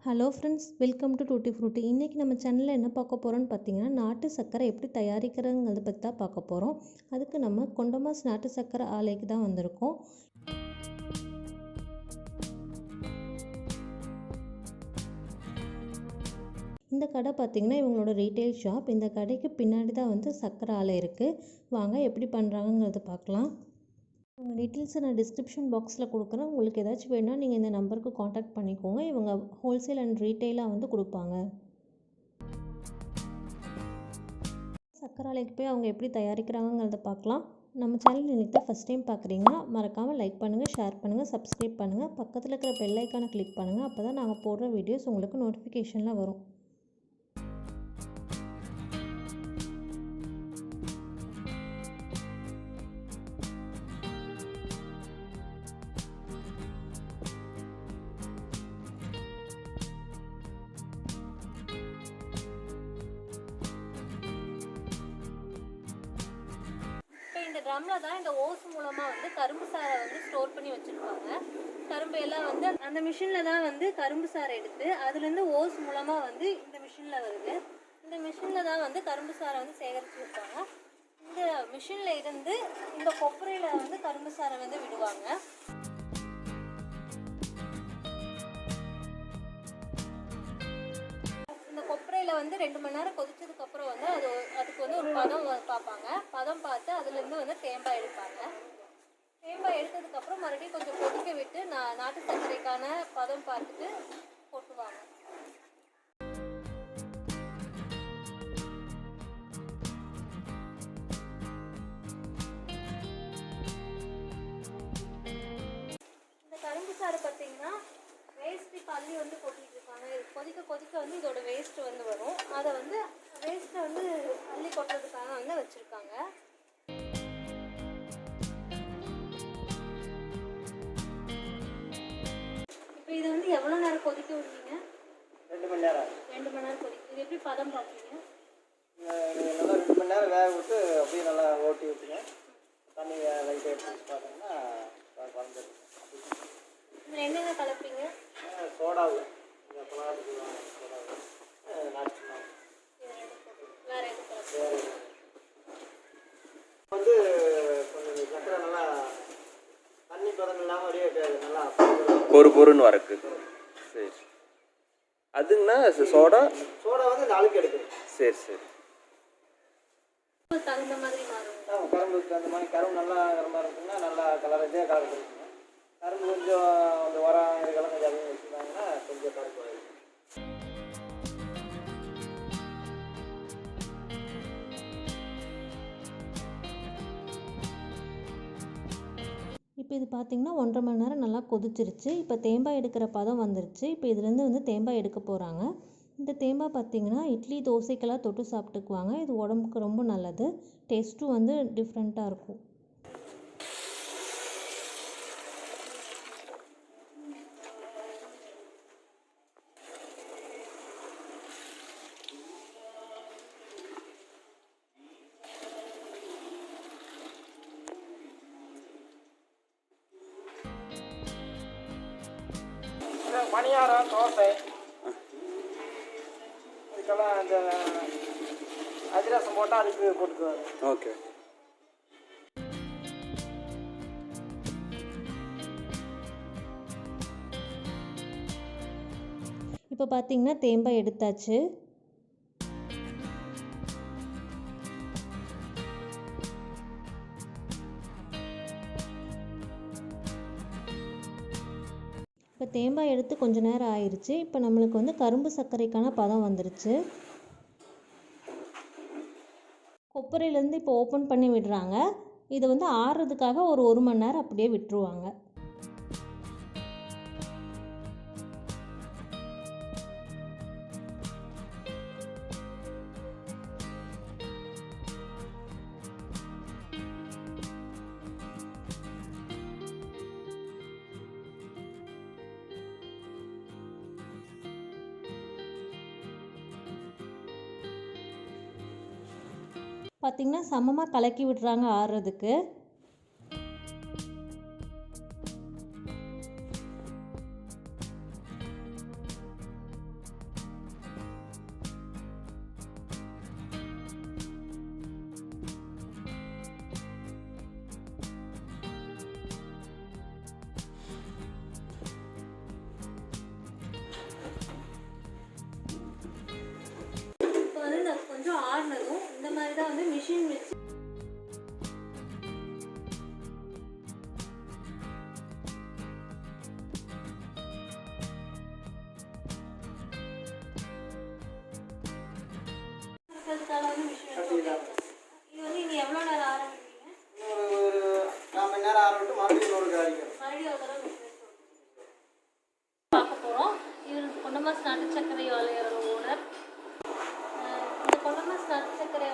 Hello friends, welcome to tutti frutti. இன்றைக்கி நம்ம சேனலில் என்ன பார்க்க போகிறோன்னு பார்த்தீங்கன்னா, நாட்டு சர்க்கரை எப்படி தயாரிக்கிறதுங்கிறத பற்றி தான் பார்க்க போகிறோம். அதுக்கு நம்ம கொண்டமாஸ் நாட்டு சர்க்கரை ஆலைக்கு தான் வந்திருக்கோம். இந்த கடை பார்த்திங்கன்னா இவங்களோட ரீட்டைல் ஷாப். இந்த கடைக்கு பின்னாடி தான் வந்து சர்க்கரை ஆலை இருக்குது. வாங்க எப்படி பண்ணுறாங்கங்கிறத பார்க்கலாம். உங்கள் டீட்டெயில்ஸை நான் டிஸ்கிரிப்ஷன் பாக்ஸில் கொடுக்குறேன். உங்களுக்கு ஏதாச்சும் வேணும்னா நீங்கள் இந்த நம்பருக்கு காண்டாக்ட் பண்ணிக்கோங்க. இவங்க ஹோல்சேல் அண்ட் ரீட்டெயிலாக வந்து கொடுப்பாங்க. சர்க்கரை ஆலைக்கு போய் அவங்க எப்படி தயாரிக்கிறாங்கங்கிறத பார்க்கலாம். நம்ம சேனல் இன்றைக்கி தான் ஃபஸ்ட் டைம் பார்க்குறீங்கன்னா மறக்காமல் லைக் பண்ணுங்கள், ஷேர் பண்ணுங்கள், சப்ஸ்கிரைப் பண்ணுங்கள். பக்கத்தில் இருக்கிற பெல் ஐக்கானை கிளிக் பண்ணுங்கள். அப்போ தான் நாங்கள் போடுற வீடியோஸ் உங்களுக்கு நோட்டிஃபிகேஷனில் வரும். இந்த ட்ரம்மில் தான் இந்த ஓஸ் மூலமாக வந்து கரும்பு சாறை வந்து ஸ்டோர் பண்ணி வச்சுருப்பாங்க. கரும்பு எல்லாம் வந்து அந்த மிஷினில் தான் வந்து கரும்பு சாறை எடுத்து அதுலேருந்து ஓஸ் மூலமாக வந்து இந்த மிஷினில் வருது. இந்த மிஷினில் தான் வந்து கரும்பு சாறை வந்து சேகரித்து வைப்பாங்க. இந்த மிஷினில் இருந்து இந்த கொப்பரையில் வந்து கரும்பு சாறை வந்து விடுவாங்க. கொப்பரையில் வந்து 2 மணி நேரம் கொதிச்சதுக்கப்புறம் வந்து அதுக்கு வந்து ஒரு பதம் பார்ப்பாங்க. பதம் பார்த்து அதுலேருந்து வந்து தேங்காய் எடுப்பாங்க. தேங்காய் எடுத்ததுக்கப்புறம் மறுபடியும் கொஞ்சம் கொதிக்க விட்டு நாட்டு சர்க்கரைக்கான பதம் பார்த்துட்டு கொட்டுவாங்க. இந்த கரும்பு சாறு பார்த்தீங்கன்னா வேஸ்ட்டு பள்ளி வந்து கொட்டிட்டு இருக்காங்க. கொதிக்க கொதிக்க வந்து இதோட வேஸ்ட்டு வந்து வரும். அதை வந்து வேஸ்ட்டை வந்து அள்ளி கொட்டுறதுக்காக வந்து வச்சுருக்காங்க. இப்போ இது வந்து எவ்வளோ நேரம் கொதிக்க விடுவீங்க? 2 மணி நேரம். 2 மணி நேரம் கொதிக்க. இது எப்படி பதம் பார்ப்பீங்க? நல்லா 2 மணி நேரம் வேக விட்டு அப்படியே நல்லா ஓட்டி விட்டுங்க. தண்ணி லைட்டாக எடுத்து பார்த்தோம்னா குழஞ்சிடும். இதில் என்னென்ன கலப்பீங்க? சோடாவு இந்த பலகாரத்துக்கு சோடாவு நாட்டு வேறு எது வந்து கொஞ்சம் சக்கரை நல்லா தண்ணி பதம் இல்லாமல் அப்படியே நல்லா பொறுன்னு வரக்கு. சரி, அதுங்கண்ணா சோடா வந்து நாளுக்கு எடுக்கணும். சரி தகுந்த மாதிரி மாறும். கரும்புக்கு அந்த மாதிரி கரும்பு நல்லா கரும்பாக இருக்குன்னா நல்லா கலரே கலர் இருக்குங்க. கரும்பு கொஞ்சம் அந்த உரம் இதெல்லாம் கொஞ்சம் அதிகம் வச்சுருந்தாங்கன்னா கொஞ்சம் கரும்பு ஆகிடும். இப்போ இது பார்த்திங்கன்னா 1.5 மணி நேரம் நல்லா கொதிச்சிருச்சு. இப்போ தேங்காய் எடுக்கிற பதம் வந்துருச்சு. இப்போ இதுலேருந்து வந்து தேங்காய் எடுக்க போகிறாங்க. இந்த தேங்காய் பார்த்திங்கன்னா இட்லி தோசைக்கெல்லாம் தொட்டு சாப்பிட்டுக்குவாங்க. இது உடம்புக்கு ரொம்ப நல்லது. டேஸ்ட்டும் வந்து டிஃப்ரெண்ட்டாக இருக்கும். பணியாரம், தோசை இதுக்கெல்லாம் இந்த அதிரசம் போட்டால் அதுக்கு போட்டுக்குவாங்க. ஓகே. இப்போ பார்த்தீங்கன்னா தேங்காய் எடுத்தாச்சு. இப்போ தேங்காய் எடுத்து கொஞ்ச நேரம் ஆயிடுச்சு. இப்போ நம்மளுக்கு வந்து கரும்பு சர்க்கரைக்கான பதம் வந்துருச்சு. கொப்பரையிலேருந்து இப்போ ஓப்பன் பண்ணி விடுறாங்க. இதை வந்து ஆறுறதுக்காக ஒரு 1 மணி நேரம் அப்படியே விட்டுருவாங்க. பார்த்திங்கன்னா சமமாக கலக்கி விடுறாங்க ஆறுறதுக்கு. அதுக்காக வந்து மிஷின் இது வந்து இனி எவ்வளோ நேரம் ஆரம்பிப்பீங்க? ஒரு 4 மணி நேரம் ஆரம்பிட்டு மறுபடியும் இன்னொரு காய்க்கும். மறுபடியும் ஒரு தடவை மிஷின் பார்க்க போகிறோம். இவர் கொண்டமாஸ் நாட்டு சர்க்கரை ஆலையோட ஓனர். இந்த கொண்டமாஸ் நாட்டு சர்க்கரை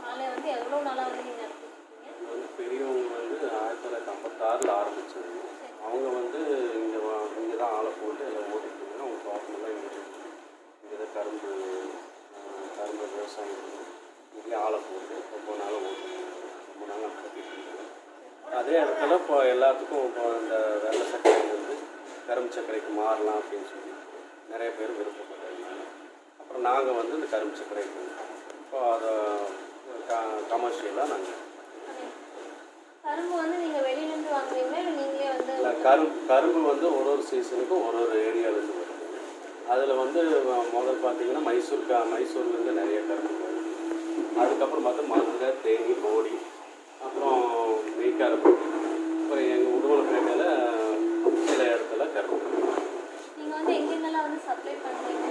ஆலை வந்து எவ்வளோ நாளாக வந்து நீங்கள் நடத்திருக்கீங்க? வந்து பெரியவங்க வந்து 1956 ஆரம்பித்தாங்க. அவங்க வந்து இங்கே தான் ஆளை போட்டு எல்லாம் ஓட்டிட்டு இருந்தாங்க. அவங்க தோட்டமெல்லாம் இங்கே தான் கரும்பு விவசாயம் இங்கே ஆளை போட்டு ரொம்ப நாளாக ஓட்டுனாங்க. ரொம்ப நாளாக கட்டிட்டு இருந்தாங்க. அதே இடத்துல இப்போ எல்லாத்துக்கும் இப்போ இந்த வெள்ளை சர்க்கரை வந்து கரும்பு சர்க்கரைக்கு மாறலாம் அப்படின்னு சொல்லி நிறைய பேர் விருப்பப்பட்டிருந்தாங்க. அப்புறம் நாங்கள் வந்து இந்த கரும்பு சர்க்கரைக்கு இப்போ அதை கமர்ஷியலாக நாங்கள் கரும்பு வந்து நீங்கள் வெளியிலேருந்து வாங்குவீங்களா இல்லை நீங்களே வந்து? இல்லை, கரும்பு வந்து ஒரு சீசனுக்கும் ஒரு ஏரியாவிலேருந்து வருது. அதில் வந்து முதல் பார்த்தீங்கன்னா மைசூர்லேருந்து நிறைய கரும்பு வருது. அதுக்கப்புறம் பார்த்தா மதுரை, தேனி, போடி, அப்புறம் மெய்க்காரப்பட்டி, அப்புறம் எங்கள் உடுமலைப்பேட்டையில் சில இடத்துல கரும்பு. நீங்கள் வந்து எங்கெங்கெல்லாம் வந்து சப்ளை பண்ணுறீங்க?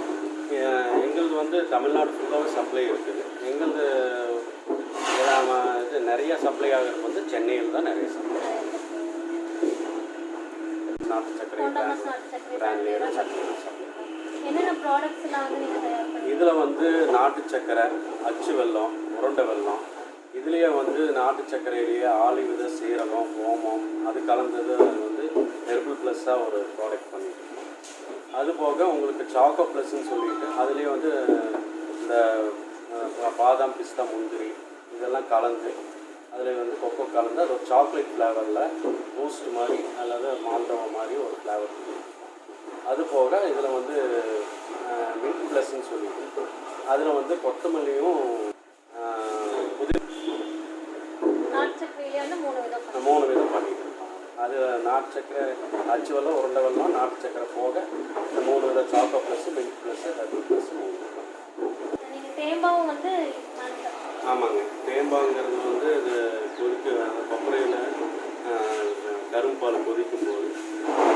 எங்களது வந்து தமிழ்நாடு ஃபுல்லாகவே சப்ளை இருக்குது. எங்களது இது நிறைய சப்ளை ஆகிறது வந்து சென்னையில் தான் நிறைய சப்ளை. நாட்டு சர்க்கரை பிராண்ட்லேயே சர்க்கரை சப்ளை. என்னென்ன ப்ராடக்ட்ஸ் எல்லாம் வந்து நீங்கள் தயார் பண்ணுறீங்க? இதில் வந்து நாட்டு சர்க்கரை, அச்சு வெல்லம், உருண்டை வெல்லம், இதுலேயே வந்து நாட்டு சர்க்கரையிலேயே ஆலிவித, சீரகம், ஓமம் அது கலந்தது வந்து ஹெர்பல் ப்ளஸ்ஸாக ஒரு ப்ராடக்ட் பண்ணிட்டு இருக்கோம். அது போக உங்களுக்கு சாக்கோ ப்ளஸ்ன்னு சொல்லிட்டு அதுலேயே வந்து இந்த பாதாம், பிஸ்தா, முந்திரி இதெல்லாம் கலந்து அதில் வந்து கொக்கோ கலந்து அது ஒரு சாக்லேட் ஃப்ளேவரில் பூஸ்ட் மாதிரி அல்லது மால்டோவா மாதிரி ஒரு ஃப்ளேவர் பண்ணியிருக்கோம். அது போக இதில் வந்து மில்க் ப்ளஸ்ன்னு சொல்லிட்டு அதில் வந்து கொத்தமல்லியும் நாட்டு சர்க்கரையிலே வந்து 3 விதம் பண்ணிட்டு இருக்கோம். அது நாட்டு சர்க்கரை, அச்சு வெல்லம், உருண்டை வெல்லம், நாட்டு சர்க்கரை போக இந்த 3 வித choco plus, milk plus, herbal plus 3 விதம். நீங்கள் தேம்பாவும் வந்து ஆமாங்க. தேம்பாங்கிறது வந்து இது கொப்பரையில் கரும்பால் கொதிக்கும் போது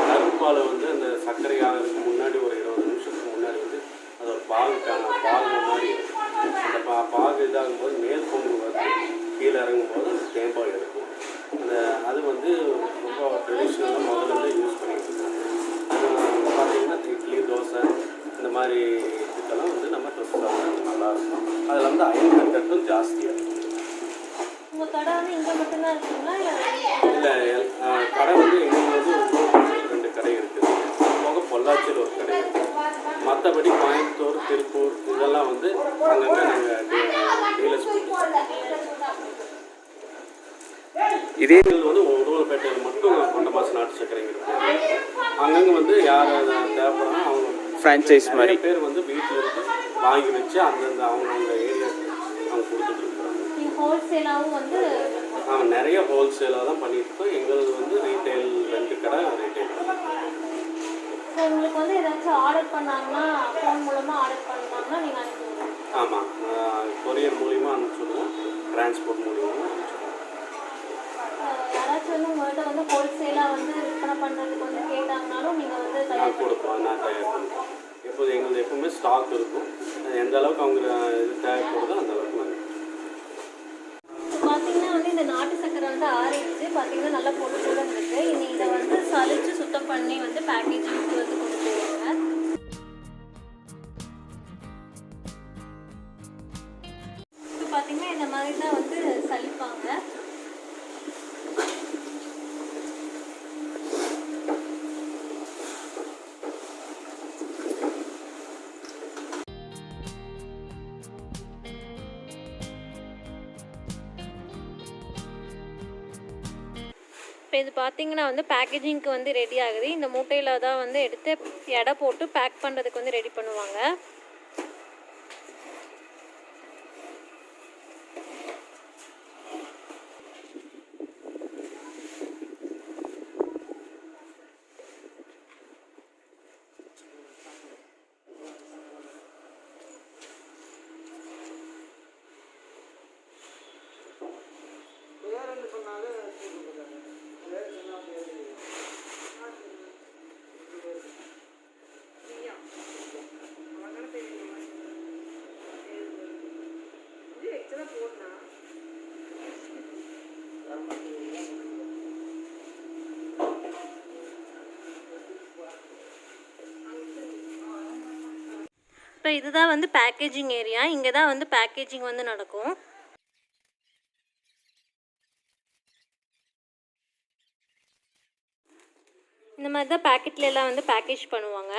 கரும்பால் வந்து அந்த சர்க்கரை ஆகிறதுக்கு முன்னாடி ஒரு 20 நிமிஷத்துக்கு முன்னாடி வந்து அது ஒரு பாகு மாதிரி இருக்கும். அந்த பாகு இதாகும்போது மேல் பொங்கு வந்து கீழே இறங்கும்போது அந்த தேம்பால் இருக்கும். அது வந்து ரொம்ப ட்ரெடிஷ்னலாக முதல்ல யூஸ் பண்ணிட்டு இருக்காங்க. அது பார்த்திங்கன்னா இட்லி, தோசை இந்த மாதிரி இதுக்கெல்லாம் வந்து நம்ம தொட்டு சாப்பிட்றது நல்லாயிருக்கும். அதில் வந்து அயன் கண்டென்ட்டும் ஜாஸ்தியாக இருக்கும். உங்கள் கடை வந்து இங்கே மட்டும்தான் இருக்குங்களா இல்லை, கடை வந்து எங்களுக்கு வந்து 2 கடை இருக்குது. போக பொள்ளாச்சியில் ஒரு கடை இருக்குது. மற்றபடி கோயம்புத்தூர், திருப்பூர் இதெல்லாம் வந்து அங்கங்கே நாங்கள் டீலர்ஸ் இதே வந்து உடுமலைப்பேட்டையில் மட்டும் கொண்டமாஸ் நாட்டு சர்க்கரைங்க இருக்குது. அங்கங்கே வந்து யார் தேவைப்படுறாங்க அவங்க ஃப்ரான்ச்சைஸ் மாதிரி பேர் வந்து வீட்டில் இருந்து வாங்கி வச்சு அந்தந்த அவங்கவுங்க ஏரியாவுக்கு அவங்க கொடுத்துட்டு இருக்கிறாங்க. ஹோல்சேலாகவும் வந்து நிறைய ஹோல்சேலாக தான் பண்ணிட்டு இருக்கோம். எங்களுக்கு வந்து ரீட்டைல் 2 கடை ரீட்டைல். ஸோ உங்களுக்கு வந்து ஏதாச்சும் ஆர்டர் பண்ணாங்கன்னா ஃபோன் மூலமாக ஆர்டர் பண்ணாங்கன்னா நீங்கள் அனுப்பிடுவீங்க? ஆமாம், கொரியர் மூலிமா அனுப்பிச்சுடுவோம், டிரான்ஸ்போர்ட் மூலியமாக அனுப்பிச்சுடுவோம். யாராச்சும் வந்து உங்கள்கிட்ட வந்து ஹோல்சேலாக வந்து விற்பனை பண்ணுறதுக்கு வந்து கேட்டாங்கனாலும் நீங்கள் வந்து தயார் கொடுப்போம். நான் தயார் பண்ணுறோம். எங்களுக்கு எப்பவுமே ஸ்டாக் இருக்கும். எந்த அளவுக்கு அவங்க இது தேவைப்படுதோ அந்த அளவுக்கு நாங்கள். பார்த்தீங்கன்னா வந்து இந்த நாட்டு சக்கரை வந்து ஆறிடுச்சு. பார்த்தீங்கன்னா நல்லா பொண்ணு கூட இருக்குது. இனி இதை வந்து சலிச்சு சுத்தம் பண்ணி வந்து பேக்கேஜிங்க்கு வந்து கொண்டு போவாங்க. இப்போ பார்த்தீங்கன்னா இந்த மாதிரி தான் வந்து சலிப்பாங்க. இப்போ இது பார்த்தீங்கன்னா வந்து பேக்கேஜிங்க்கு வந்து ரெடி ஆகுது. இந்த மூட்டையில் தான் வந்து எடுத்து எடை போட்டு பேக் பண்ணுறதுக்கு வந்து ரெடி பண்ணுவாங்க. இப்போ இதுதான் வந்து பேக்கேஜிங் ஏரியா. இங்கே தான் வந்து பேக்கேஜிங் வந்து நடக்கும். இந்த மாதிரி தான் பேக்கெட்ல எல்லாம் வந்து பேக்கேஜ் பண்ணுவாங்க.